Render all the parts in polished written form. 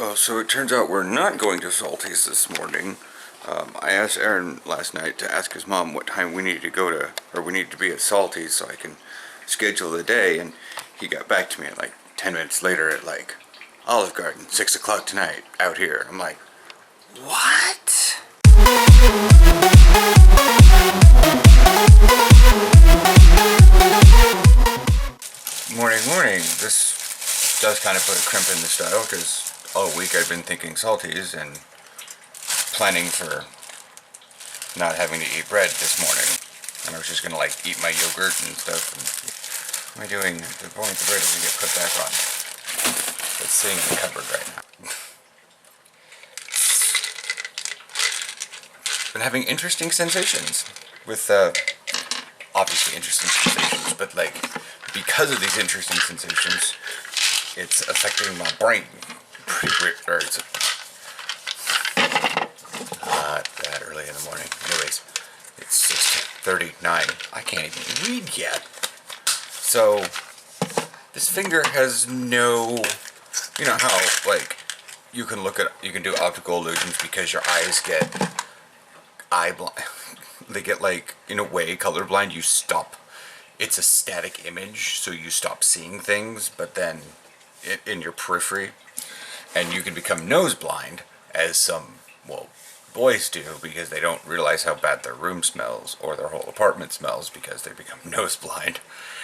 Oh, so it turns out we're not going to Salty's this morning. I asked Aaron last night to ask his mom what time we needed to go to, or we needed to be at Salty's so I can schedule the day, and he got back to me at like 10 minutes later at like, Olive Garden, 6 o'clock tonight, out here. I'm like, what? Morning, morning. This does kind of put a crimp in the style because all week I've been thinking Salty's and planning for not having to eat bread this morning. And I was just gonna like eat my yogurt and stuff. And what am I doing? The point the bread doesn't get put back on. It's sitting in the cupboard right now. Been having interesting sensations with obviously interesting sensations, but like because of these interesting sensations, it's affecting my brain pretty weird. Or it's not that early in the morning. Anyways, it's 6:39. I can't even read yet. So this finger has no, you know how like you can do optical illusions because your eyes get eye blind. They get like in a way colorblind. You stop. It's a static image, so you stop seeing things, but then in your periphery, and you can become nose blind, as some, well, boys do, because they don't realize how bad their room smells or their whole apartment smells because they become nose blind.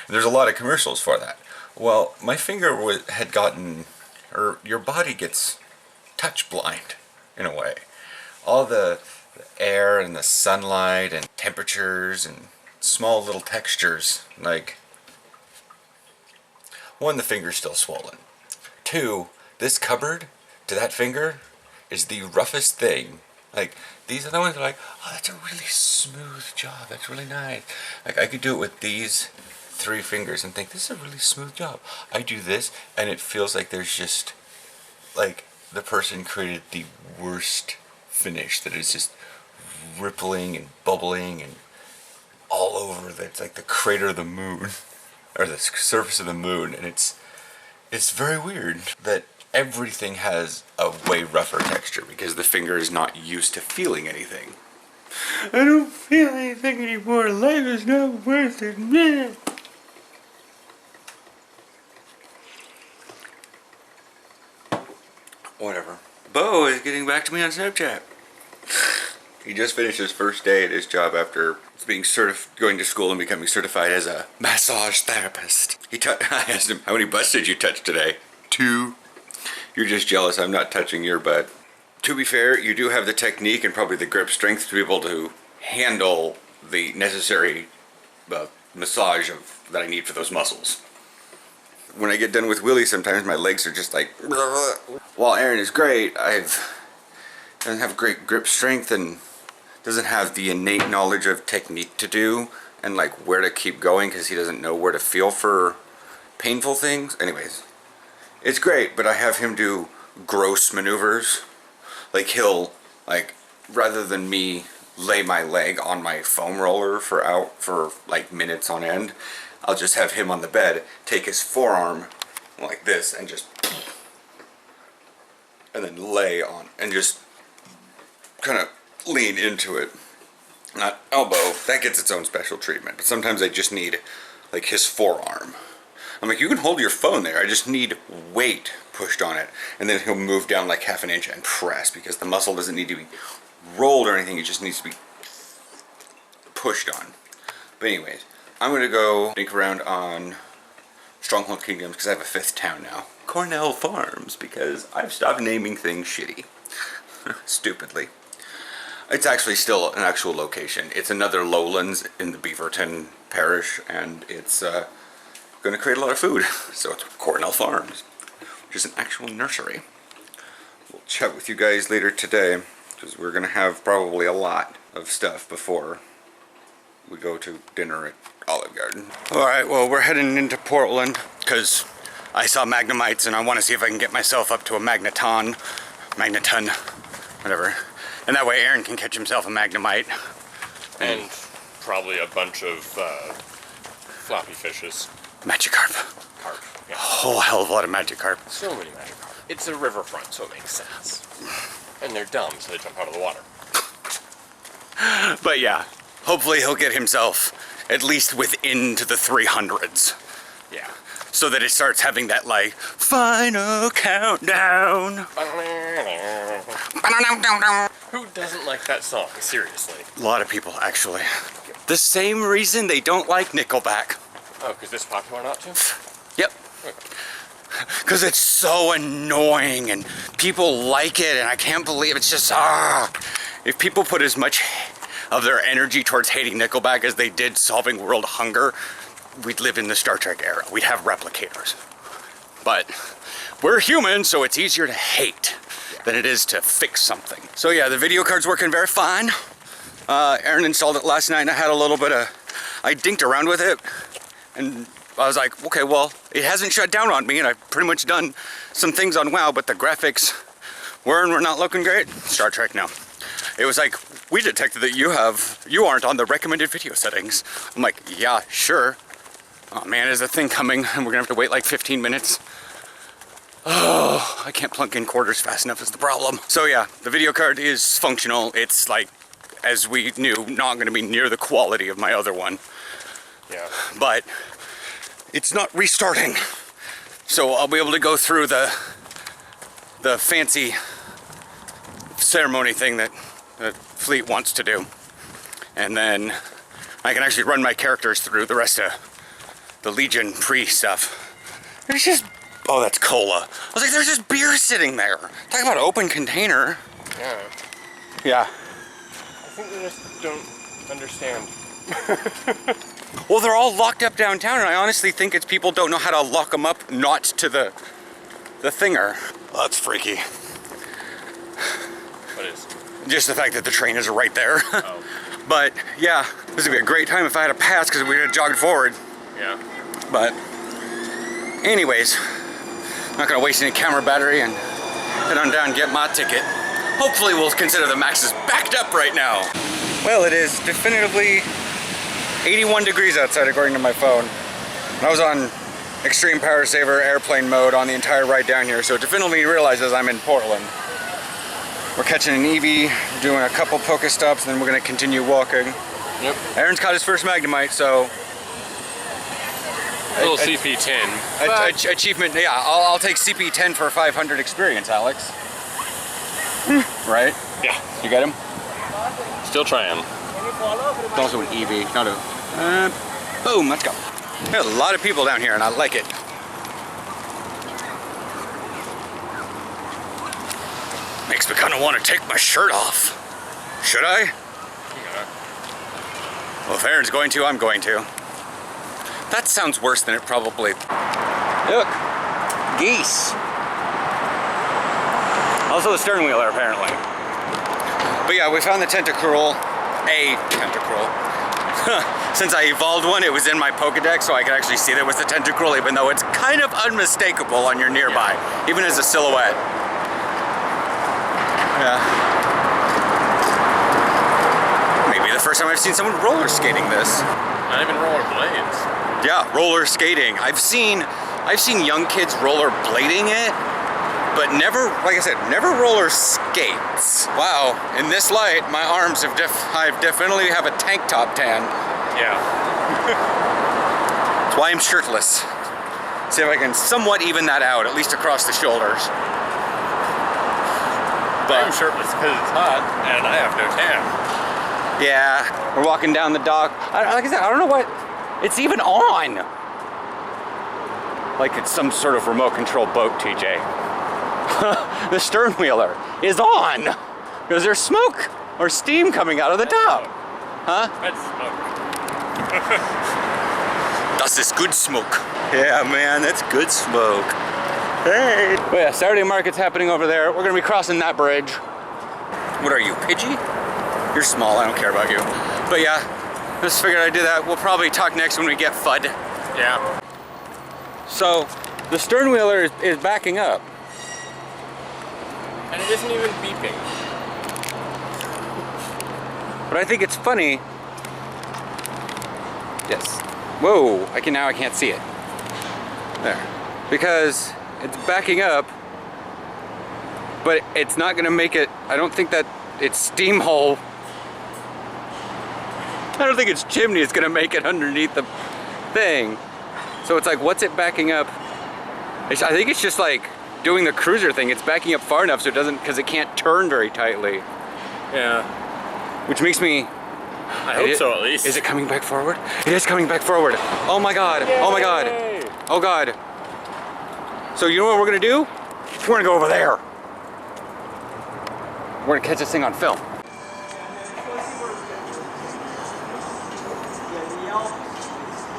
And there's a lot of commercials for that. Well, my finger had gotten, or your body gets touch blind in a way. All the air and the sunlight and temperatures and small little textures, like, one, the finger's still swollen. Two, this cupboard to that finger is the roughest thing. Like, these are the ones that are like, oh, that's a really smooth job, that's really nice. Like, I could do it with these 3 fingers and think, this is a really smooth job. I do this, and it feels like there's just, like, the person created the worst finish that is just rippling and bubbling and all over. It's like the crater of the moon, or the surface of the moon, and it's very weird that everything has a way rougher texture because the finger is not used to feeling anything. I don't feel anything anymore. Life is not worth it. Man. Whatever. Bo is getting back to me on Snapchat. He just finished his first day at his job after being going to school and becoming certified as a massage therapist. I asked him, how many butts did you touch today? 2. You're just jealous I'm not touching your butt. To be fair, you do have the technique and probably the grip strength to be able to handle the necessary massage that I need for those muscles. When I get done with Willie, sometimes my legs are just like, while Aaron is great, doesn't have great grip strength and doesn't have the innate knowledge of technique to do and like where to keep going because he doesn't know where to feel for painful things. Anyways, it's great, but I have him do gross maneuvers. Like he'll, like, rather than me lay my leg on my foam roller for like minutes on end, I'll just have him on the bed take his forearm like this and just, and then lay on and just kind of lean into it. Not elbow, that gets its own special treatment, but sometimes I just need like his forearm. I'm like, you can hold your phone there, I just need weight pushed on it, and then he'll move down like half an inch and press because the muscle doesn't need to be rolled or anything, it just needs to be pushed on. But anyways, I'm gonna go think around on Stronghold Kingdoms because I have a 5th town now. Cornell Farms, because I've stopped naming things shitty. Stupidly. It's actually still an actual location. It's another Lowlands in the Beaverton parish, and it's going to create a lot of food. So it's Cornell Farms, which is an actual nursery. We'll chat with you guys later today, because we're going to have probably a lot of stuff before we go to dinner at Olive Garden. Alright, well, we're heading into Portland, because I saw Magnemites, and I want to see if I can get myself up to a Magneton, whatever. And that way Aaron can catch himself a Magnemite. And probably a bunch of floppy fishes. Magikarp. Carp. Yeah. A whole hell of a lot of Magikarp. So many Magikarp. it's a riverfront, so it makes sense. And they're dumb, so they jump out of the water. But yeah, hopefully he'll get himself at least within to the 300s. Yeah. So that it starts having that like final countdown. Who doesn't like that song? Seriously. A lot of people, actually. The same reason they don't like Nickelback. Oh, because it's popular not to? Yep. Because it's so annoying and people like it, and I can't believe it's just, If people put as much of their energy towards hating Nickelback as they did solving world hunger, we'd live in the Star Trek era. We'd have replicators. But we're human, so it's easier to hate than it is to fix something. So yeah, the video card's working very fine. Aaron installed it last night and I had a little bit of, I dinked around with it and I was like, okay, well, it hasn't shut down on me and I've pretty much done some things on WoW, but the graphics were not looking great. Star Trek, no. It was like, we detected that you aren't on the recommended video settings. I'm like, yeah, sure. Oh man, is the thing coming and we're gonna have to wait like 15 minutes? Oh, I can't plunk in quarters fast enough is the problem. So yeah, the video card is functional. It's like, as we knew, not gonna be near the quality of my other one. Yeah. But it's not restarting. So I'll be able to go through the fancy ceremony thing that the fleet wants to do. And then I can actually run my characters through the rest of the Legion pre-stuff. There's just, oh, that's cola. I was like, there's just beer sitting there. Talk about open container. Yeah. Yeah. I think they just don't understand. Well, they're all locked up downtown, and I honestly think it's people don't know how to lock them up, not to the thinger. Well, that's freaky. What is? Just the fact that the train is right there. Oh. But yeah, this would be a great time if I had a pass because we would have jogged forward. Yeah. But anyways, I'm not gonna waste any camera battery and head on down and get my ticket. Hopefully we'll consider the max is backed up right now. Well, it is definitively 81 degrees outside according to my phone. I was on extreme power saver airplane mode on the entire ride down here, so it definitely realizes I'm in Portland. We're catching an EV, doing a couple Pokestops, and then we're gonna continue walking. Yep. Aaron's caught his first Magnemite, so A little CP10. Achievement, yeah, I'll take CP10 for 500 experience, Alex. Right? Yeah. You get him? Still trying. It's also an EV, not a... boom, let's go. There's a lot of people down here, and I like it. Makes me kind of want to take my shirt off. Should I? Yeah. Well, if Aaron's going to, I'm going to. That sounds worse than it probably... Look! Geese! Also the stern wheeler, apparently. But yeah, we found the tentacruel. A tentacruel. Since I evolved one, it was in my Pokedex, so I could actually see there was the tentacruel, even though it's kind of unmistakable on your nearby, even as a silhouette. Yeah. Maybe the first time I've seen someone roller skating this. Not even rollerblades. Yeah, roller skating. I've seen young kids roller blading it, but never, like I said, never roller skates. Wow, in this light, my arms I definitely have a tank top tan. Yeah. That's why I'm shirtless. See if I can somewhat even that out, at least across the shoulders. I'm shirtless because it's hot and I have no tan. Yeah, we're walking down the dock. Like I said, I don't know what it's even on. Like it's some sort of remote control boat, TJ. The stern wheeler is on because there's smoke or steam coming out of the top. Huh? That's smoke. Das ist good smoke. Yeah, man, that's good smoke. Hey. Well, yeah, Saturday market's happening over there. We're gonna be crossing that bridge. What are you, Pidgey? You're small, I don't care about you. But yeah, just figured I'd do that. We'll probably talk next when we get FUD. Yeah. So, the stern wheeler is backing up. And it isn't even beeping. But I think it's funny. Yes. Whoa, now I can't see it. There. Because it's backing up but it's not gonna make it. I don't think that its steam hole. I don't think its chimney is gonna make it underneath the thing. So it's like, what's it backing up? I think it's just like doing the cruiser thing. It's backing up far enough so it doesn't, because it can't turn very tightly. Yeah. Which makes me. I hope so, at least. Is it coming back forward? It is coming back forward. Oh my god. Yay. Oh my god. Oh god. So you know what we're gonna do? We're gonna go over there. We're gonna catch this thing on film.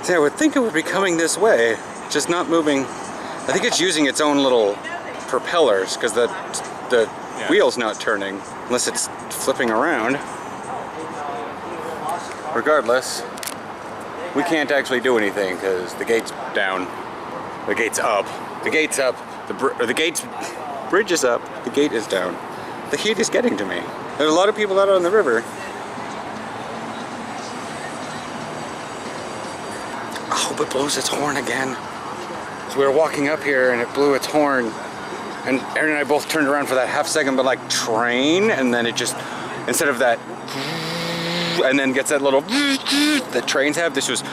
See, I would think it would be coming this way, just not moving. I think it's using its own little propellers because the wheel's not turning unless it's flipping around. Regardless, we can't actually do anything because the gate's down. The gate's up. The gate's up. The gate's bridge is up. The gate is down. The heat is getting to me. There's a lot of people out on the river. I hope it blows its horn again. So we were walking up here and it blew its horn. And Aaron and I both turned around for that half second, but like train, and then it just, instead of that, and then gets that little that trains have, this was,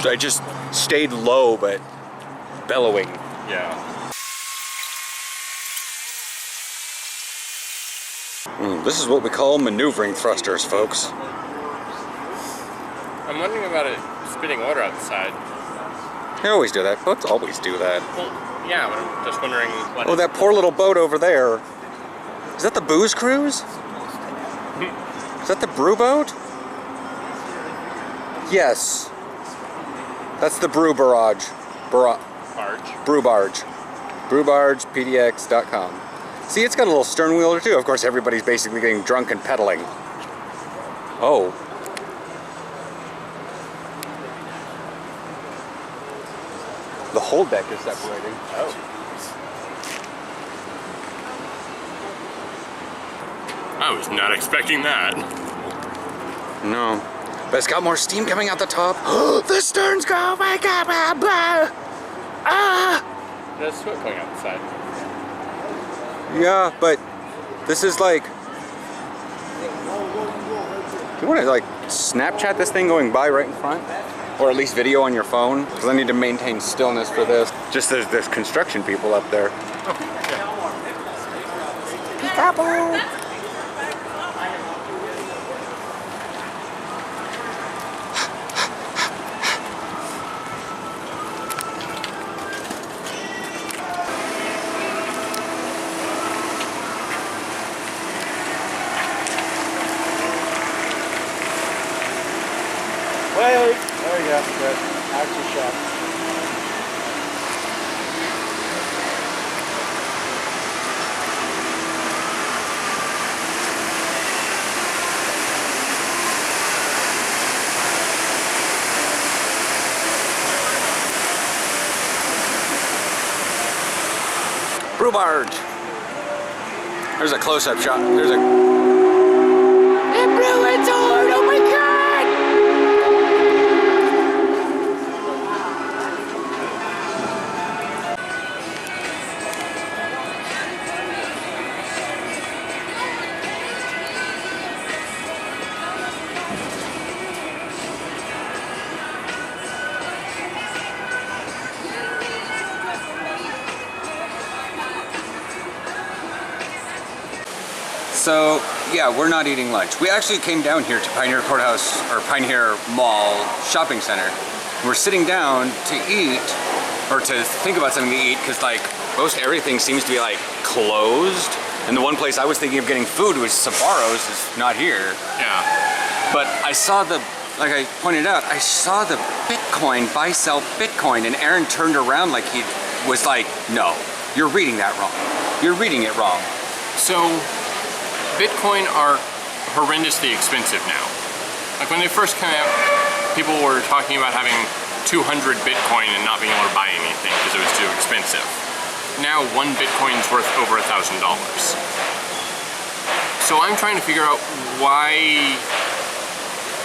I just stayed low, but bellowing. Yeah. This is what we call maneuvering thrusters, folks. I'm wondering about it spitting water outside. They always do that. Boats always do that. Well, yeah, but I'm just wondering what. Oh, that poor little boat over there. Is that the booze cruise? Is that the brew boat? Yes. That's the brew barrage. Barge. Brew barge. Brewbargepdx.com. See, it's got a little stern wheeler too. Of course, everybody's basically getting drunk and pedaling. Oh. The whole deck is separating. Oh. I was not expecting that. No. But it's got more steam coming out the top. The stern's going back up. Ah! There's smoke coming out the side. Yeah, but this is like. You want to like Snapchat this thing going by right in front? Or at least video on your phone? Because I need to maintain stillness for this. Just there's construction people up there. Oh, yeah. Peekaboo! Wait, there you go, good. Action shot. Brew barge. There's a close-up shot. There's a. It blew its horn! Oh my god! So, yeah, we're not eating lunch. We actually came down here to Pioneer Courthouse, or Pioneer Mall Shopping Center. We're sitting down to eat, or to think about something to eat, because like, most everything seems to be like closed. And the one place I was thinking of getting food was Sbarro's, is not here. Yeah. But I saw the, like I pointed out, I saw the Bitcoin, buy, sell Bitcoin, and Aaron turned around like he was like, no, you're reading that wrong. You're reading it wrong. So, Bitcoin are horrendously expensive now. Like when they first came out, people were talking about having 200 Bitcoin and not being able to buy anything because it was too expensive. Now one Bitcoin's worth over $1,000. So I'm trying to figure out why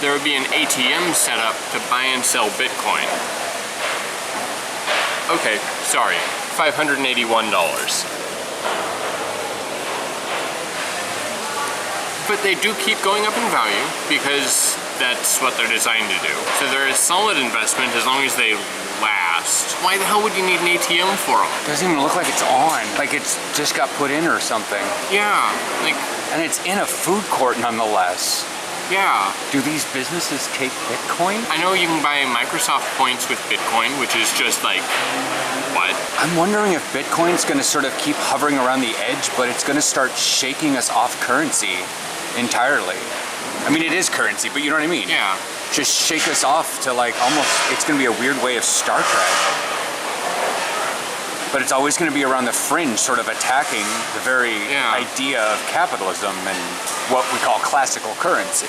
there would be an ATM set up to buy and sell Bitcoin. Okay, sorry, $581. But they do keep going up in value because that's what they're designed to do. So they're a solid investment as long as they last. Why the hell would you need an ATM for them? Doesn't even look like it's on. Like it's just got put in or something. Yeah, like, And it's in a food court nonetheless. yeah. Do these businesses take Bitcoin? I know you can buy Microsoft points with Bitcoin, which is just like, what? I'm wondering if Bitcoin's gonna sort of keep hovering around the edge, but it's gonna start shaking us off currency entirely. I mean, it is currency, but you know what I mean? Yeah. Just shake us off to like almost, it's gonna be a weird way of Star Trek. But it's always gonna be around the fringe, sort of attacking the very idea of capitalism and what we call classical currency.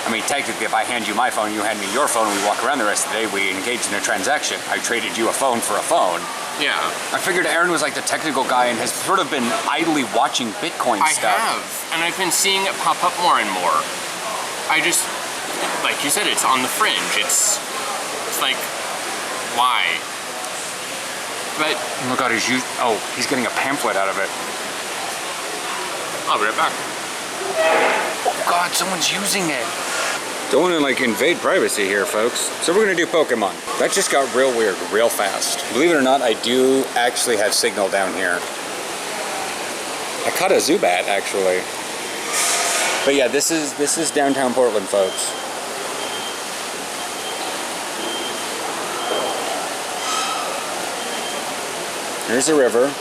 I mean, technically, if I hand you my phone, you hand me your phone, we walk around the rest of the day, we engage in a transaction. I traded you a phone for a phone. Yeah. I figured Aaron was like the technical guy and has sort of been idly watching Bitcoin stuff. I have, and I've been seeing it pop up more and more. I just, like you said, it's on the fringe. It's like, why? But Look out, he's getting a pamphlet out of it. I'll be right back. Oh God, someone's using it. Don't want to like invade privacy here, folks. So we're gonna do Pokemon. That just got real weird, real fast. Believe it or not, I do actually have signal down here. I caught a Zubat actually. But yeah, this is downtown Portland, folks. Here's the river.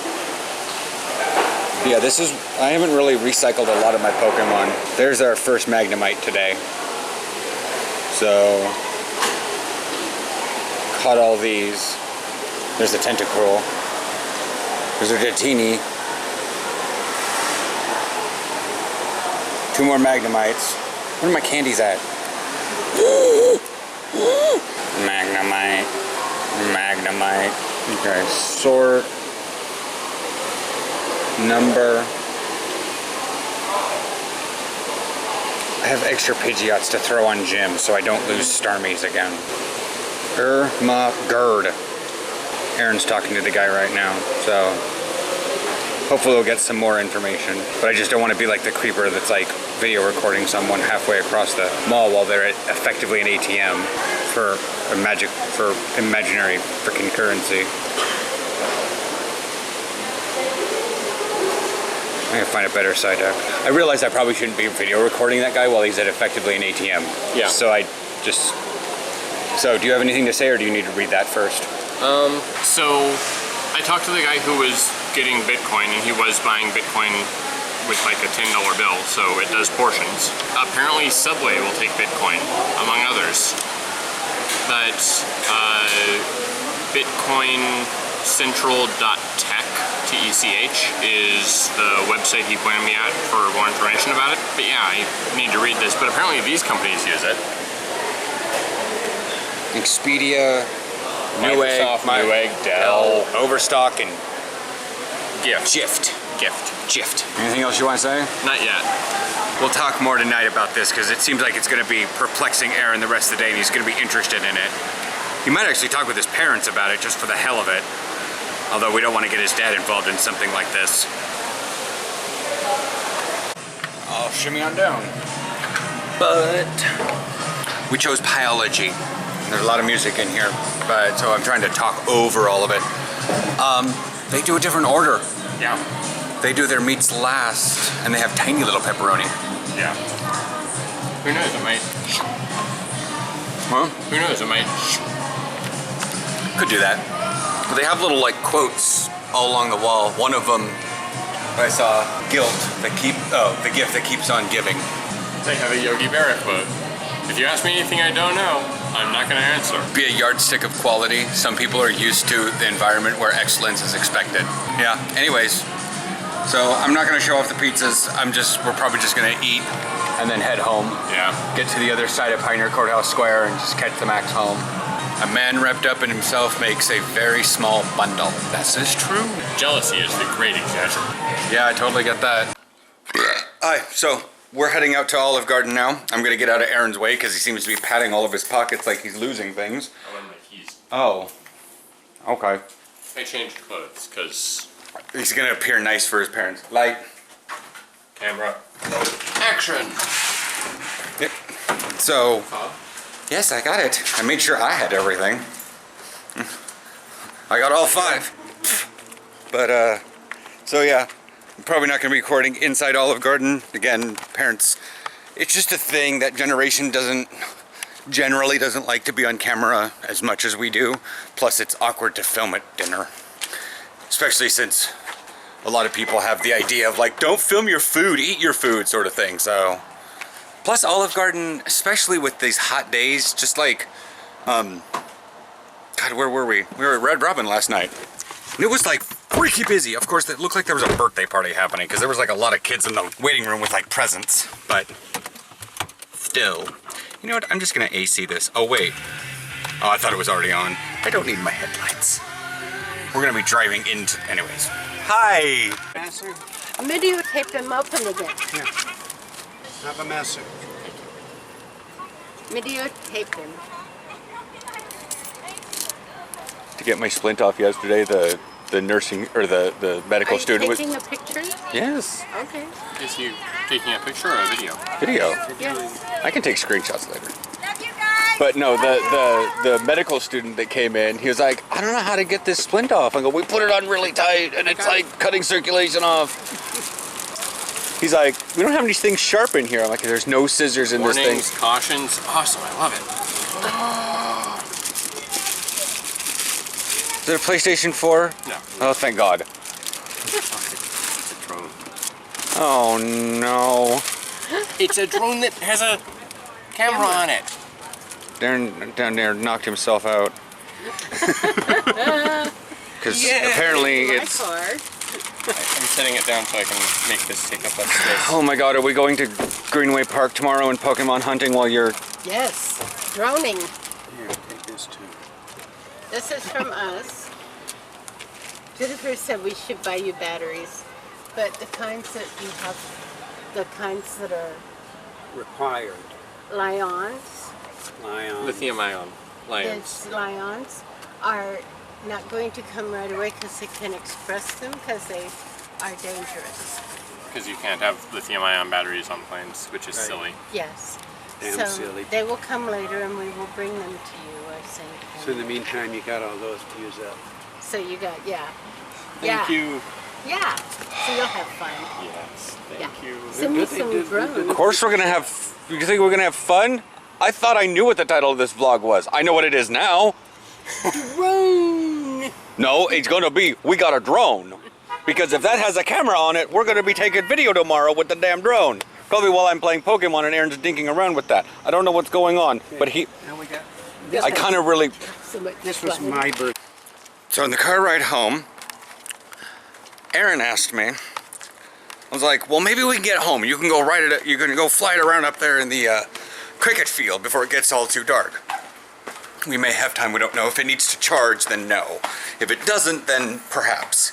Yeah, I haven't really recycled a lot of my Pokemon. There's our first Magnemite today. So, caught all these. There's a Tentacruel. There's a Datini. 2 more Magnemites. Where are my candies at? Magnemite. Magnemite. Okay, sort. Number. I have extra Pidgeots to throw on Jim so I don't lose Starmies again. Gerd. Aaron's talking to the guy right now, so hopefully we'll get some more information. But I just don't want to be like the creeper that's like video recording someone halfway across the mall while they're at effectively an ATM for imaginary freaking currency. I'm gonna find a better side up. I realize I probably shouldn't be video recording that guy while he's at effectively an ATM. Yeah. So do you have anything to say or do you need to read that first? So I talked to the guy who was getting Bitcoin, and he was buying Bitcoin with like a $10 bill, so it does portions. Apparently Subway will take Bitcoin, among others. But bitcoincentral.tech, TECH, is the website he pointed me at for more information about it. But yeah, I need to read this, but apparently these companies use it. Expedia, Microsoft, Newegg, Dell, Overstock, and Gift. Gift. Anything else you want to say? Not yet. we'll talk more tonight about this because it seems like it's going to be perplexing Aaron the rest of the day and he's going to be interested in it. He might actually talk with his parents about it just for the hell of it. Although we don't want to get his dad involved in something like this. I'll shimmy on down. But we chose biology. There's a lot of music in here, but so I'm trying to talk over all of it. They do a different order. Yeah. They do their meats last, and they have tiny little pepperoni. Yeah. Who knows? It might. Huh? Who knows? It might. Could do that. But they have little like quotes all along the wall. One of them I saw, guilt that the gift that keeps on giving. They have a Yogi Berra quote. If you ask me anything I don't know, I'm not going to answer. Be a yardstick of quality. Some people are used to the environment where excellence is expected. Yeah. Anyways, so I'm not going to show off the pizzas. We're probably just going to eat and then head home. Yeah. Get to the other side of Pioneer Courthouse Square and just catch the Max home. A man wrapped up in himself makes a very small bundle. This is true. Jealousy is the great exaggerant. Yeah, I totally get that. Alright, so we're heading out to Olive Garden now. I'm gonna get out of Aaron's way because he seems to be patting all of his pockets like he's losing things. I wanted my keys. Oh. Okay. I changed clothes because He's gonna appear nice for his parents. Light. camera. action. Yep. So, yes, I got it. I made sure I had everything. I got all 5. But, so yeah, I'm probably not going to be recording inside Olive Garden. Again, parents, it's just a thing that generation generally doesn't like to be on camera as much as we do. Plus, it's awkward to film at dinner. Especially since a lot of people have the idea of like, don't film your food, eat your food sort of thing, so. Plus Olive Garden, especially with these hot days, just like, God, where were we? We were at Red Robin last night. And it was like freaky busy. Of course, it looked like there was a birthday party happening because there was like a lot of kids in the waiting room with like presents, but still. You know what, I'm just gonna AC this. Oh wait, oh I thought it was already on. I don't need my headlights. We're gonna be driving into, anyways. Hi! Videotape them open again. Yeah. Have a message. Videotape them. To get my splint off yesterday, the nursing, or the medical student was... Are you taking a picture? Yes. Okay. Is you taking a picture or a video? Video. Yes. I can take screenshots later. But no, the medical student that came in, he was like, I don't know how to get this splint off. I go, we put it on really tight and it's like cutting circulation off. He's like, we don't have any things sharp in here. I'm like, there's no scissors in this thing. Warnings, cautions, awesome, I love it. Is it a PlayStation 4? No. Oh, thank God. It's a drone. Oh no. It's a drone that has a camera on it. Darren down there knocked himself out. Because apparently My it's... car. I'm setting it down so I can make this take up less space. Oh my God, are we going to Greenway Park tomorrow and Pokemon hunting while you're... Yes. Droning. Here, take this too. This is from us. Jennifer said we should buy you batteries, but the kinds that you have, the kinds that are Required. Lions, Lithium-ion lions. these Lions are not going to come right away because they can express them because they are dangerous. Because you can't have lithium-ion batteries on planes, which is Right. silly. Yes. Damn so silly. They will come later and we will bring them to you, I think. So in the meantime, you got all those to use up. So you got, yeah. Thank yeah. you. Yeah. So you'll have fun. Yes, thank Yeah. you. Send me Good, they some did- drones. Of course we're gonna have... You think we're gonna have fun? I thought I knew what the title of this vlog was. I know what it is now. Drone. No, it's gonna be, we got a drone. Because if that has a camera on it, we're gonna be taking video tomorrow with the damn drone. Probably while I'm playing Pokemon and Aaron's dinking around with that. I don't know what's going on, but he... Now we got. I kind of really... So much This was fun. my birthday. So in the car ride home, Aaron asked me, I was like, well, maybe we can get home. You can go ride it, you can go fly it around up there in the cricket field before it gets all too dark. We may have time, we don't know. If it needs to charge, then no. If it doesn't, then perhaps.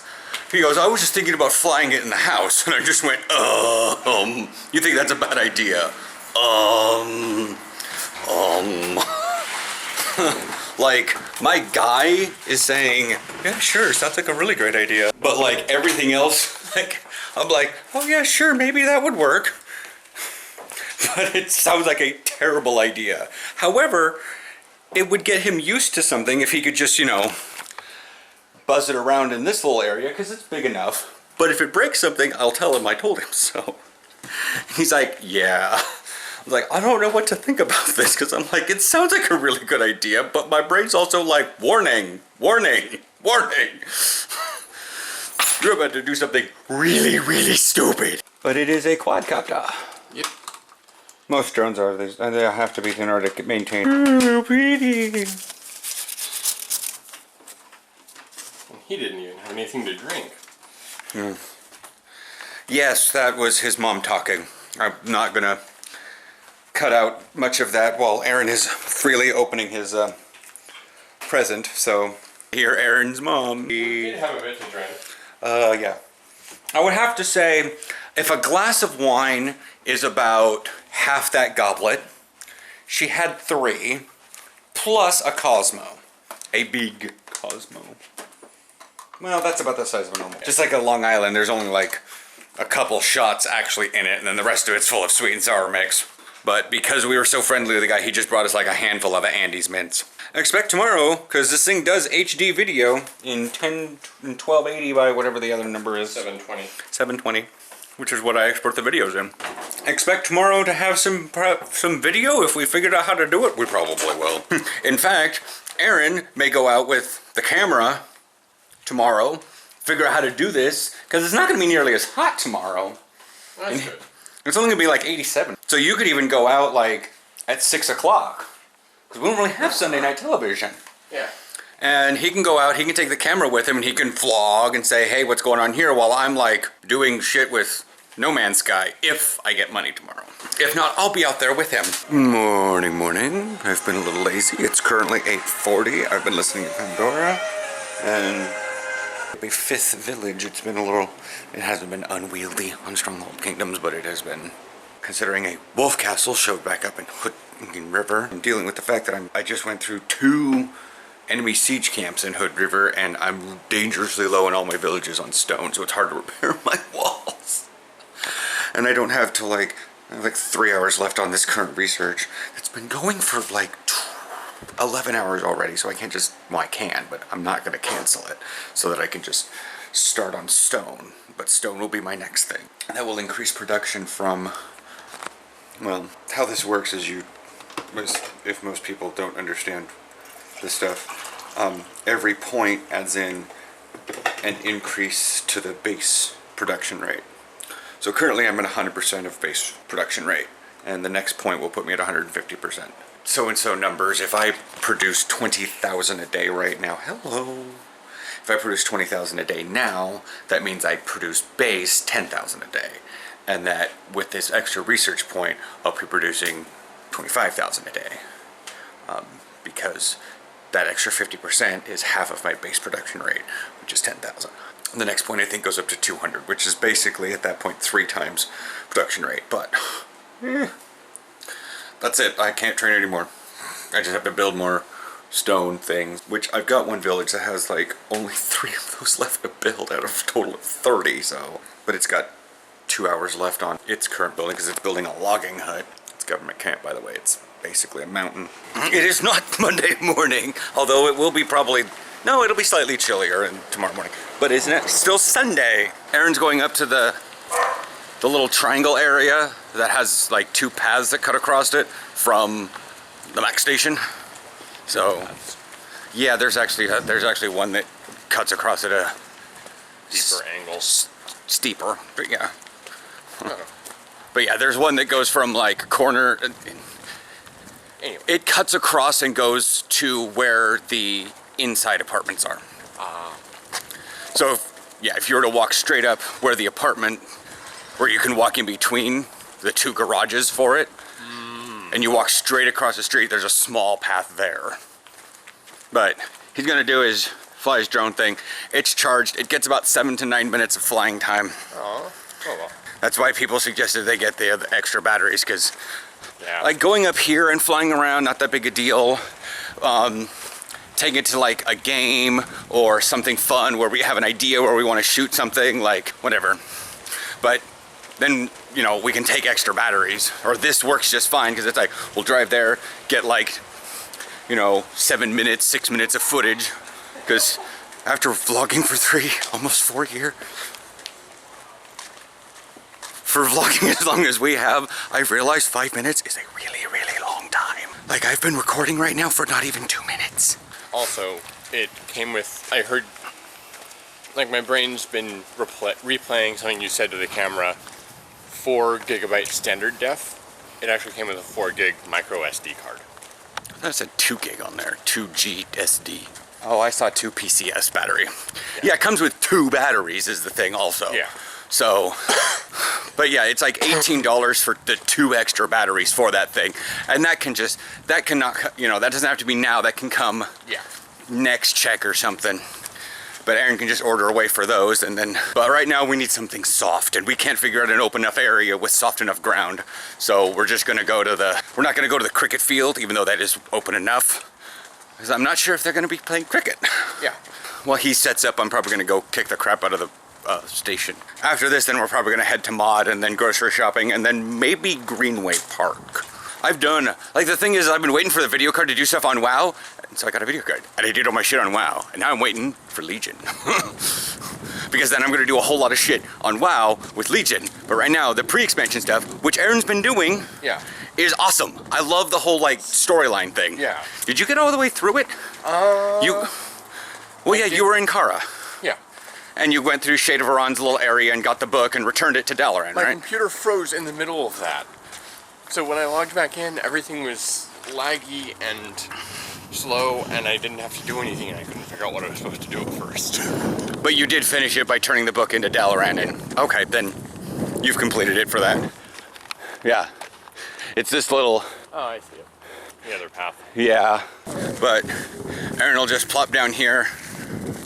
He goes, I was just thinking about flying it in the house. And I just went, you think that's a bad idea? Like, my guy is saying, yeah, sure, sounds like a really great idea. But like everything else, like, I'm like, oh yeah, sure, maybe that would work. But it sounds like a terrible idea. However, it would get him used to something if he could just, you know, buzz it around in this little area, because it's big enough. But if it breaks something, I'll tell him I told him so. He's like, yeah. I was like, I don't know what to think about this, because I'm like, it sounds like a really good idea, but my brain's also like, warning, warning, warning. You're about to do something really, really stupid. But it is a quadcopter. Yep. Most drones are. They have to be in order to maintain. Oh, pretty. He didn't even have anything to drink. Yes, that was his mom talking. I'm not gonna cut out much of that while Aaron is freely opening his present. So, here, Aaron's mom. He did have a bit to drink. Yeah. I would have to say, if a glass of wine is about half that goblet, she had 3, plus a Cosmo. A big Cosmo. Well, that's about the size of a normal. Just like a Long Island, there's only like a couple shots actually in it, and then the rest of it's full of sweet and sour mix. But because we were so friendly with the guy, he just brought us like a handful of Andes mints. Expect tomorrow, because this thing does HD video in 1280 by whatever the other number is. 720, which is what I export the videos in. Expect tomorrow to have some video. If we figured out how to do it, we probably will. In fact, Aaron may go out with the camera tomorrow, figure out how to do this, because it's not going to be nearly as hot tomorrow. That's good. It's only going to be like 87. So you could even go out like at 6 o'clock. Because we don't really have Sunday night television. Yeah. And he can go out, he can take the camera with him, and he can vlog and say, hey, what's going on here, while I'm like doing shit with No Man's Sky, if I get money tomorrow. If not, I'll be out there with him. Morning. I've been a little lazy. It's currently 8:40. I've been listening to Pandora. And the fifth village, it hasn't been unwieldy on Stronghold Kingdoms, but it has been, considering a wolf castle showed back up in Hood River. I'm dealing with the fact that I just went through 2 enemy siege camps in Hood River, and I'm dangerously low in all my villages on stone, so it's hard to repair my walls. And I don't have to I have like 3 hours left on this current research. It's been going for like 11 hours already, so I can't just, well, I can, but I'm not going to cancel it, so that I can just start on stone. But stone will be my next thing. That will increase production from, well, how this works is if most people don't understand this stuff, every point adds in an increase to the base production rate. So currently I'm at 100% of base production rate, and the next point will put me at 150%. So-and-so numbers, if I produce 20,000 a day right now, if I produce 20,000 a day now, that means I produce base 10,000 a day. And that with this extra research point, I'll be producing 25,000 a day. Because that extra 50% is half of my base production rate, which is 10,000. The next point I think goes up to 200, which is basically at that point 3 times production rate. But that's it. I can't train anymore. I just have to build more stone things, which I've got one village that has like only 3 of those left to build out of a total of 30. So, but it's got 2 hours left on its current building because it's building a logging hut. It's government camp, by the way. It's basically a mountain. It is not Monday morning, although it will be probably, no, it'll be slightly chillier tomorrow morning. But isn't it still Sunday? Aaron's going up to the little triangle area that has like 2 paths that cut across it from the Mac station. So, yeah, there's actually one that cuts across at a Deeper angles. Steeper, but yeah. But yeah, there's one that goes from like corner. Anyway. It cuts across and goes to where the inside apartments are. So, if you were to walk straight up where the apartment, where you can walk in between the 2 garages for it, and you walk straight across the street, there's a small path there. But he's gonna do his fly his drone thing. It's charged. It gets about 7 to 9 minutes of flying time. Oh well. That's why people suggested they get the extra batteries, because Yeah. like going up here and flying around, not that big a deal. Taking it to like a game or something fun where we have an idea where we want to shoot something, like whatever. But then, we can take extra batteries, or this works just fine because it's like, we'll drive there, get like, 7 minutes, 6 minutes of footage, because after vlogging for almost 4 years, for vlogging as long as we have, I've realized 5 minutes is a really, really long time. Like, I've been recording right now for not even 2 minutes. Also, it came with, I heard, like my brain's been replaying something you said to the camera, 4 gigabyte standard def. It actually came with a 4 gig micro SD card. That said 2 gig on there, 2G SD. Oh, I saw 2 PCS battery. Yeah, it comes with 2 batteries is the thing also. Yeah. So, but yeah, it's like $18 for the 2 extra batteries for that thing. And that doesn't have to be now, that can come next check or something. But Aaron can just order away for those, but right now we need something soft, and we can't figure out an open enough area with soft enough ground. So we're just gonna we're not gonna go to the cricket field, even though that is open enough, because I'm not sure if they're gonna be playing cricket. Yeah. While he sets up, I'm probably gonna go kick the crap out of station. After this, then we're probably gonna head to Mod and then grocery shopping and then maybe Greenway Park. I've done, like the thing is I've been waiting for the video card to do stuff on WoW, and so I got a video card. And I did all my shit on WoW, and now I'm waiting for Legion. Because then I'm gonna do a whole lot of shit on WoW with Legion. But right now, the pre-expansion stuff, which Aaron's been doing, is awesome. I love the whole like storyline thing. Yeah. Did you get all the way through it? You were in Kara. Yeah. And you went through Shade of Aran's little area and got the book and returned it to Dalaran, My right? computer froze in the middle of that. So when I logged back in, everything was laggy and slow, and I didn't have to do anything, and I couldn't figure out what I was supposed to do at first. But you did finish it by turning the book into Dalaran, and okay, then you've completed it for that. Yeah. It's this little... Oh, I see it. The other path. Yeah. But Aaron will just plop down here,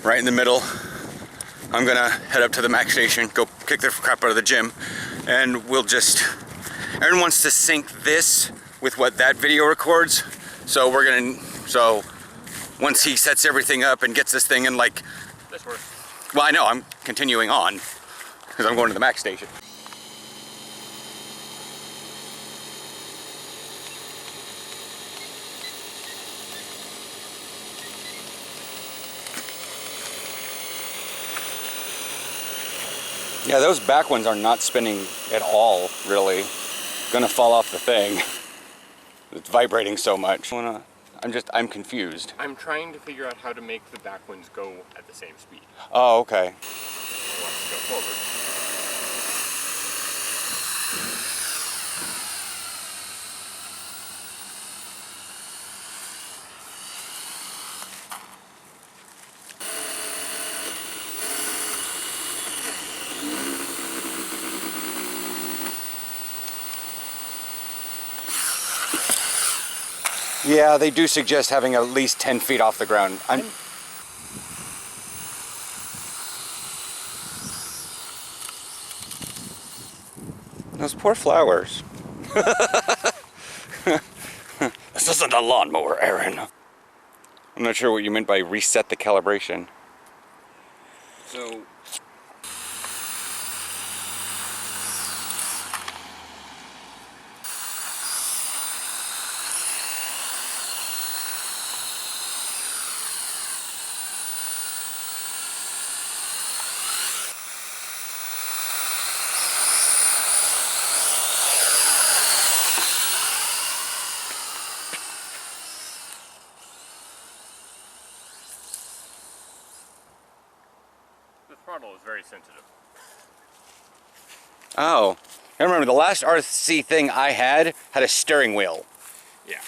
right in the middle. I'm gonna head up to the Mac station, go kick the crap out of the gym, and we'll just... Aaron wants to sync this with what that video records, so we're gonna... So once he sets everything up and gets this thing in like... This works. Well, I know, I'm continuing on, because I'm going to the Mac station. Yeah, those back ones are not spinning at all, really. Gonna fall off the thing. It's vibrating so much. I'm confused. I'm trying to figure out how to make the back ones go at the same speed. Oh, okay. I want to go forward. Yeah, they do suggest having at least 10 feet off the ground. Those poor flowers. This isn't a lawnmower, Aaron. I'm not sure what you meant by reset the calibration. So... The throttle is very sensitive. Oh, I remember the last RC thing I had a steering wheel. Yeah.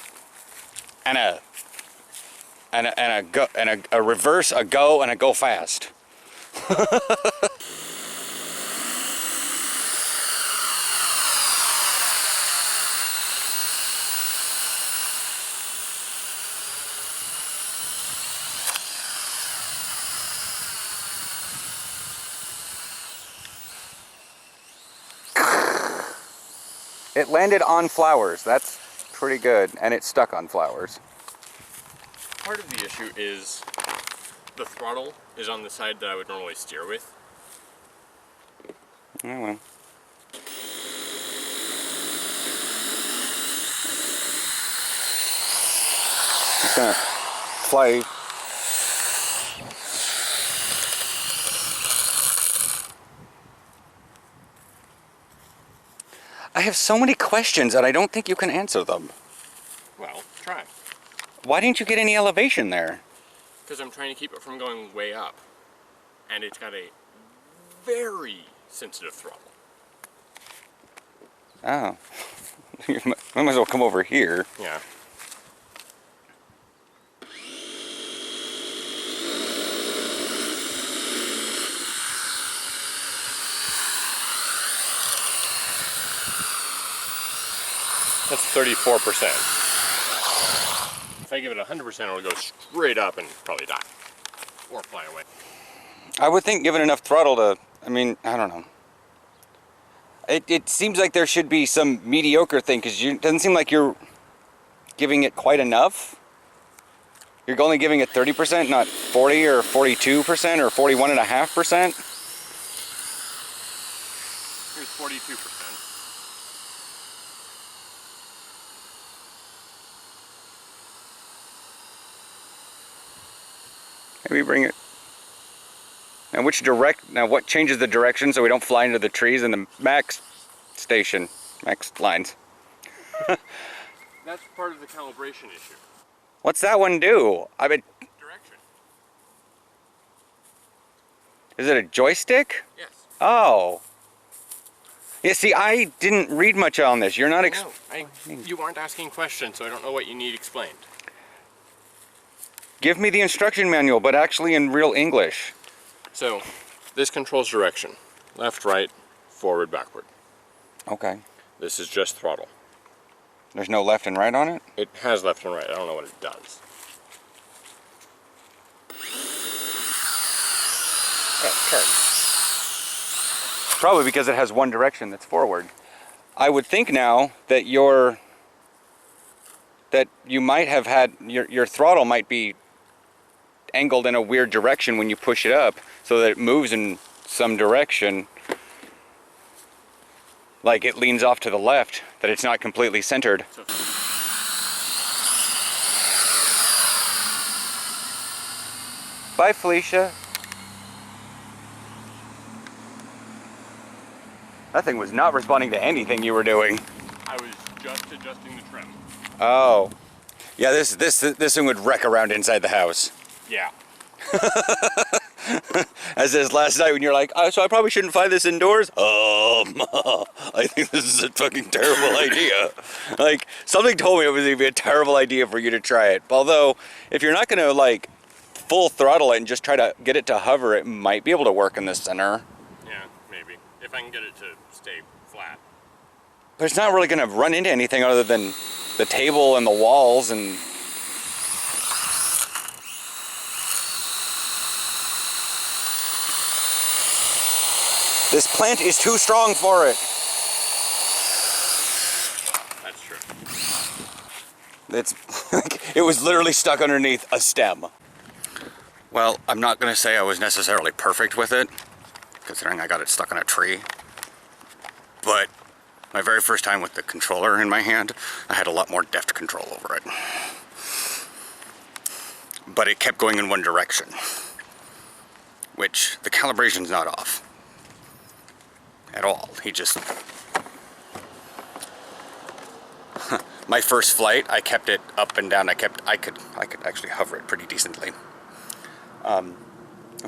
And a reverse, a go, and a go fast. It landed on flowers. That's pretty good, and it stuck on flowers. Part of the issue is the throttle is on the side that I would normally steer with. Oh well. It's gonna fly. I have so many questions and I don't think you can answer them. Well, try. Why didn't you get any elevation there? Because I'm trying to keep it from going way up. And it's got a very sensitive throttle. Oh. You might as well come over here. Yeah. That's 34%. If I give it 100%, it'll go straight up and probably die. Or fly away. I would think given enough throttle to, I mean, I don't know. It seems like there should be some mediocre thing, because it doesn't seem like you're giving it quite enough. You're only giving it 30%, not 40 or 42% or 41.5%. Here's 42%. Maybe bring it. Now what changes the direction so we don't fly into the trees in the max station, max lines? That's part of the calibration issue. What's that one do? I mean, Direction. is it a joystick? Yes. Oh. Yeah, see, I didn't read much on this. You're not You aren't asking questions, so I don't know what you need explained. Give me the instruction manual, but actually in real English. So, this controls direction. Left, right, forward, backward. Okay. This is just throttle. There's no left and right on it? It has left and right. I don't know what it does. Oh, turn. Probably because it has one direction that's forward. I would think now that you might have had, your throttle might be angled in a weird direction when you push it up so that it moves in some direction. Like it leans off to the left, that it's not completely centered. Bye, Felicia. That thing was not responding to anything you were doing. I was just adjusting the trim. Oh. Yeah, this thing would wreck around inside the house. Yeah. As this last night when you're like, oh, so I probably shouldn't fly this indoors? I think this is a fucking terrible idea. Like, something told me it was going to be a terrible idea for you to try it. Although, if you're not going to, like, full throttle it and just try to get it to hover, it might be able to work in the center. Yeah, maybe. If I can get it to stay flat. But it's not really going to run into anything other than the table and the walls and... This plant is too strong for it. That's true. It was literally stuck underneath a stem. Well, I'm not going to say I was necessarily perfect with it, considering I got it stuck on a tree. But my very first time with the controller in my hand, I had a lot more deft control over it. But it kept going in one direction, which the calibration's not off at all. He just... My first flight, I kept it up and down. I could actually hover it pretty decently. The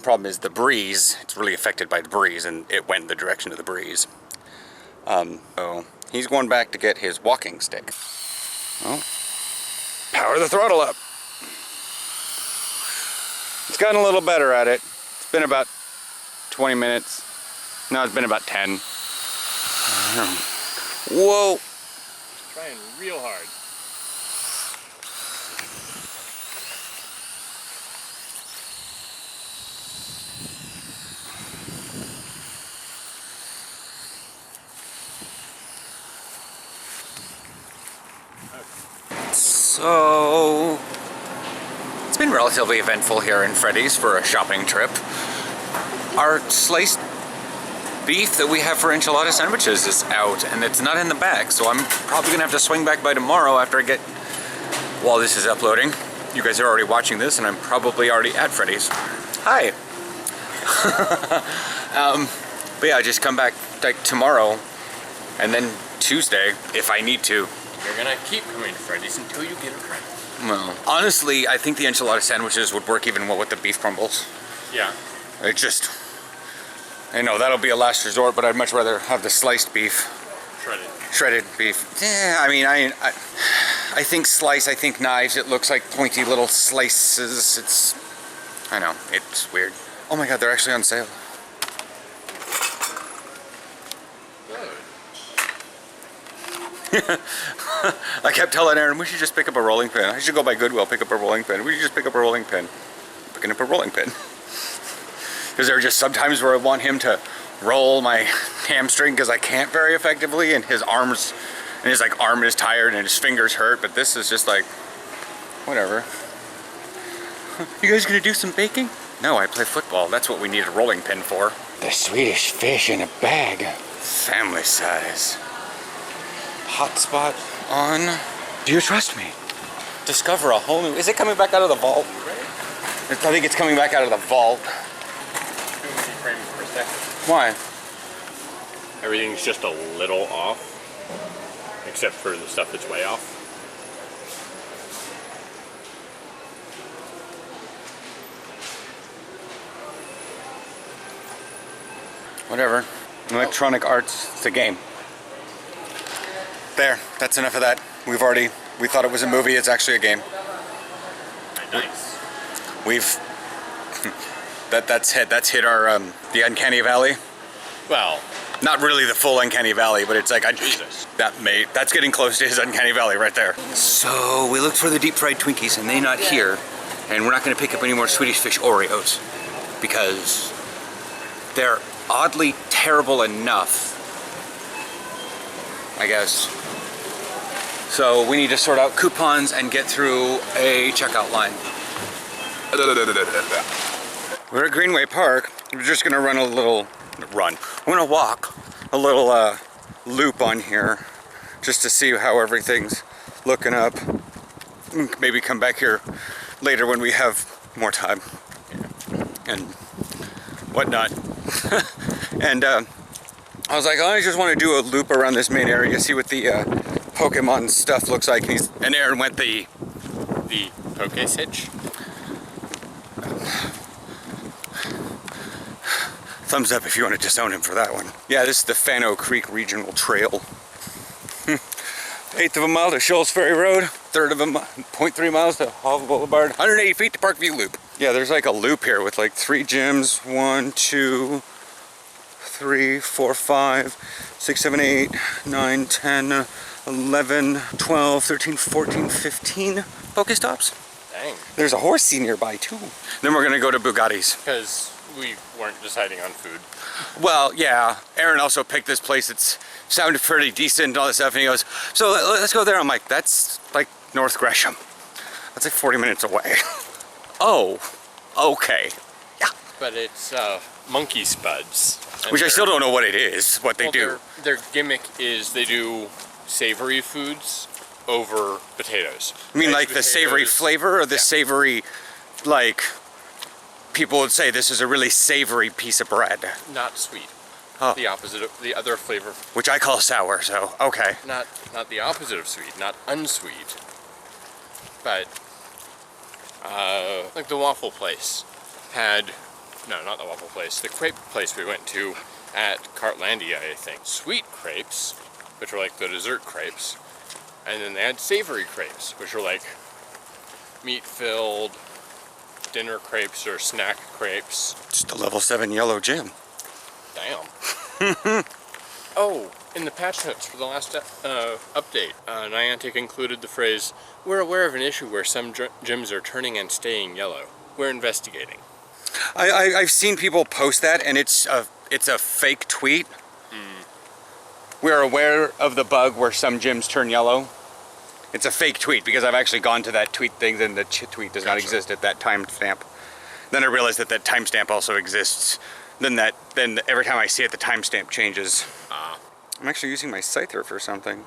problem is the breeze. It's really affected by the breeze, and it went in the direction of the breeze. So he's going back to get his walking stick. Well, power the throttle up. It's gotten a little better at it. It's been about 20 minutes. No, it's been about 10. Whoa. Trying real hard. So, it's been relatively eventful here in Freddy's for a shopping trip. Our sliced beef that we have for enchilada sandwiches is out, and it's not in the bag, so I'm probably gonna have to swing back by tomorrow after I get, while this is uploading. You guys are already watching this, and I'm probably already at Freddy's. Hi. But yeah, just come back like tomorrow, and then Tuesday if I need to. You're gonna keep coming to Freddy's until you get it right. Well, honestly, I think the enchilada sandwiches would work even well with the beef crumbles. Yeah. It just, I know that'll be a last resort, but I'd much rather have the sliced beef. Shredded beef. Yeah, I mean, I think slice, I think knives. It looks like pointy little slices. It's, I know, it's weird. Oh my God, they're actually on sale. I kept telling Aaron, we should just pick up a rolling pin. I should go by Goodwill, pick up a rolling pin. We should just pick up a rolling pin. Picking up a rolling pin. Because there are just sometimes where I want him to roll my hamstring because I can't very effectively, and his arms, and his like arm is tired and his fingers hurt, but this is just like, whatever. You guys gonna do some baking? No, I play football. That's what we need a rolling pin for. The Swedish fish in a bag. family size. Hotspot on. Do you trust me? Discover a whole new. Is it coming back out of the vault? I think it's coming back out of the vault. 250 frames per second. Why? Everything's just a little off, except for the stuff that's way off. Whatever. Electronic Arts, it's a game. There, that's enough of that. We thought it was a movie, it's actually a game. Nice. That's hit our, the uncanny valley. Well, Not really the full uncanny valley, but it's like, Jesus. That's getting close to his uncanny valley right there. So we looked for the deep fried Twinkies and they're not here. And we're not gonna pick up any more Swedish Fish Oreos because they're oddly terrible enough, I guess. So we need to sort out coupons and get through a checkout line. We're at Greenway Park. We're just gonna run a little We're gonna walk a little loop on here just to see how everything's looking up. Maybe come back here later when we have more time and whatnot. And I was like, oh, I just want to do a loop around this main area, see what the Pokemon stuff looks like. And Aaron went the Poke-Sitch? thumbs up if you want to disown him for that one. Yeah, this is the Fano Creek Regional Trail. Eighth of a mile to Shoals Ferry Road, third of a 0.3 miles to Hall Boulevard, 180 feet to Parkview Loop. Yeah, there's like a loop here with like 3 gyms, 1, 2, 3, 4, 5, 6, 7, 8, 9, 10, 11, 12, 13, 14, 15 Pokestops. Dang. There's a horsey nearby too. Then we're gonna go to Bugatti's. Because we weren't deciding on food. Well, yeah, Aaron also picked this place. It's sounded pretty decent and all this stuff, and he goes, so let's go there. I'm like, that's like North Gresham. That's like 40 minutes away. Oh, okay. Yeah. But it's Monkey Spuds. Which I still don't know what it is, what they do. Their gimmick is they do savory foods over potatoes. You mean Eggs, like the savory potatoes. flavor or the Yeah. savory, like, people would say this is a really savory piece of bread, Not sweet. Oh. The opposite of the other flavor. which I call sour, so, okay. Not the opposite of sweet, not unsweet. But like the waffle place had, no, not the waffle place, the crepe place we went to at Cartlandia, I think. Sweet crepes, which are like the dessert crepes, and then they had savory crepes, which are like meat-filled dinner crepes or snack crepes. Just a level 7 yellow gym. Damn. Oh, in the patch notes for the last update, Niantic included the phrase, "We're aware of an issue where some gyms are turning and staying yellow. We're investigating." I've seen people post that, and it's a fake tweet. We're aware of the bug where some gyms turn yellow. It's a fake tweet because I've actually gone to that tweet thing, and the tweet does not exist at that timestamp. Then I realized that that timestamp also exists. Then every time I see it, the timestamp changes. I'm actually using my Scyther for something.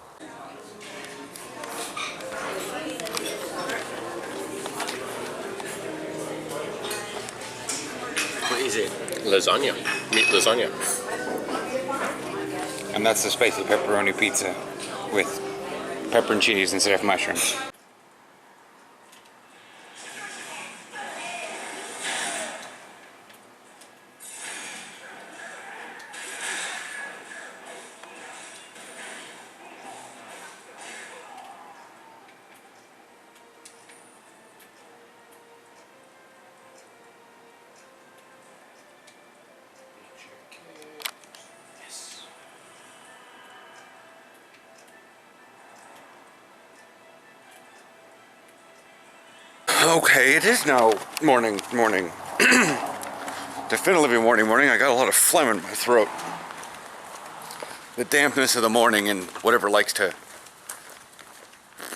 What is it? Lasagna. Meat lasagna. And that's the spicy pepperoni pizza with pepper and cheese instead of mushrooms. Okay, it is now morning. Definitely morning. I got a lot of phlegm in my throat. The dampness of the morning and whatever likes to,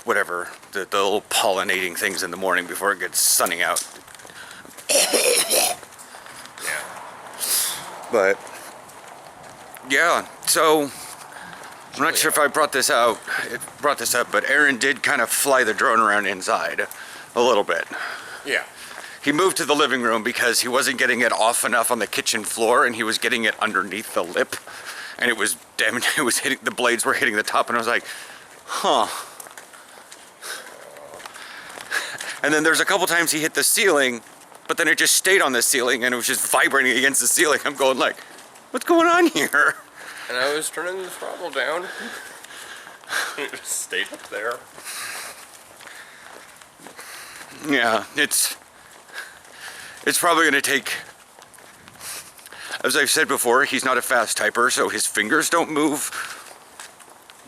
the little pollinating things in the morning before it gets sunny out. But Yeah, so I'm not sure if I brought this up, but Aaron did kind of fly the drone around inside a little bit. Yeah. He moved to the living room because he wasn't getting it off enough on the kitchen floor, and he was getting it underneath the lip, and it was damaged. It was hitting, the blades were hitting the top, and I was like, huh. And then there's a couple times he hit the ceiling, but then it just stayed on the ceiling, and it was just vibrating against the ceiling. I'm going like, what's going on here? And I was turning the throttle down. And it just stayed up there. Yeah, it's probably going to take, as I've said before, he's not a fast typer, so his fingers don't move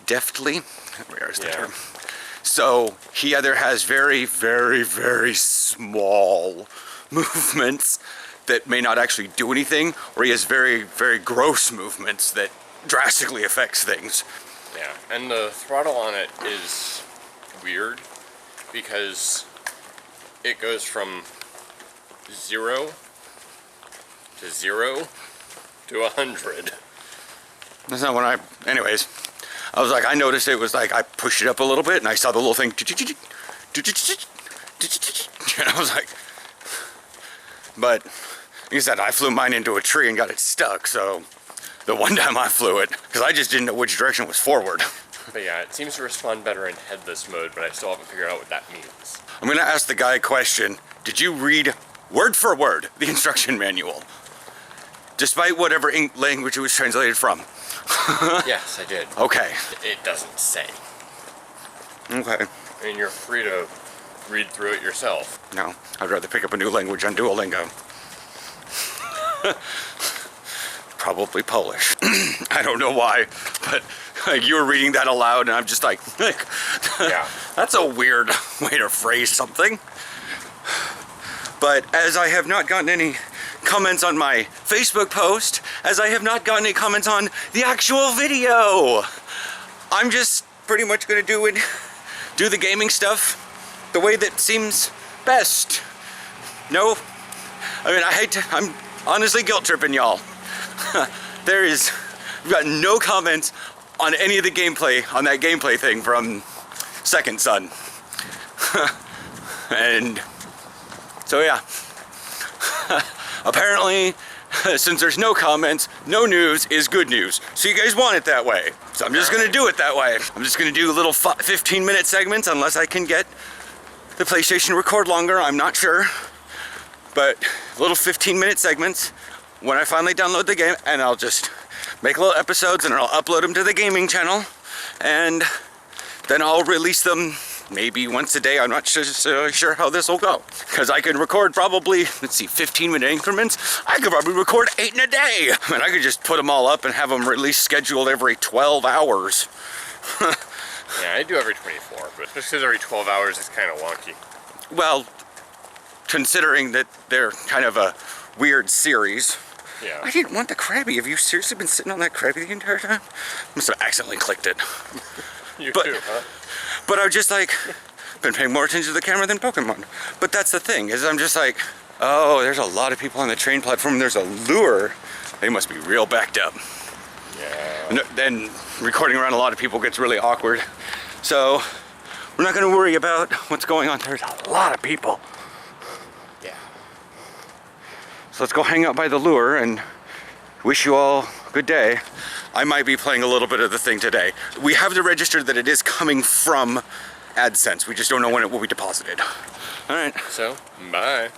deftly. Where's the term? So he either has very, very, very small movements that may not actually do anything, or he has very, very gross movements that drastically affects things. Yeah, and the throttle on it is weird because it goes from 0 to 0 to 100. That's not when anyways, I was like, I noticed it was like, I pushed it up a little bit and I saw the little thing, and I was like, but like I said, I flew mine into a tree and got it stuck, so the one time I flew it, because I just didn't know which direction was forward. But yeah, it seems to respond better in headless mode, but I still haven't figured out what that means. I'm gonna ask the guy a question. Did you read word for word the instruction manual? Despite whatever language it was translated from. Yes, I did. Okay. It doesn't say. Okay. I mean, you're free to read through it yourself. No, I'd rather pick up a new language on Duolingo. Probably Polish. I don't know why, but you were reading that aloud and I'm just like, Yeah. That's a weird way to phrase something. But as I have not gotten any comments on my Facebook post, as I have not gotten any comments on the actual video, I'm just pretty much gonna do the gaming stuff the way that seems best. No, I mean, I'm honestly guilt tripping y'all. We've got no comments on any of the gameplay, on that gameplay thing from Second Son. And so yeah, apparently since there's no comments, no news is good news. So you guys want it that way. So I'm just gonna do it that way. I'm just gonna do little 15-minute segments unless I can get the PlayStation to record longer, I'm not sure. But little 15-minute segments when I finally download the game, and I'll just make little episodes and I'll upload them to the gaming channel, and then I'll release them maybe once a day. I'm not sure how this will go, because I could record probably, let's see, 15-minute increments. I could probably record 8 in a day, and I could just put them all up and have them released scheduled every 12 hours. Yeah, I do every 24, but just because every 12 hours is kind of wonky. Well, considering that they're kind of a weird series. Yeah. I didn't want the Krabby. Have you seriously been sitting on that Krabby the entire time? Must have accidentally clicked it. You But- too, huh? But I've just like been paying more attention to the camera than Pokemon. But that's the thing, is I'm just like, oh, there's a lot of people on the train platform. There's a lure. They must be real backed up. Yeah. And then recording around a lot of people gets really awkward. So we're not going to worry about what's going on. There's a lot of people. Yeah. So let's go hang out by the lure and wish you all a good day. I might be playing a little bit of the thing today. We have to register that it is coming from AdSense. We just don't know when it will be deposited. All right. So, bye.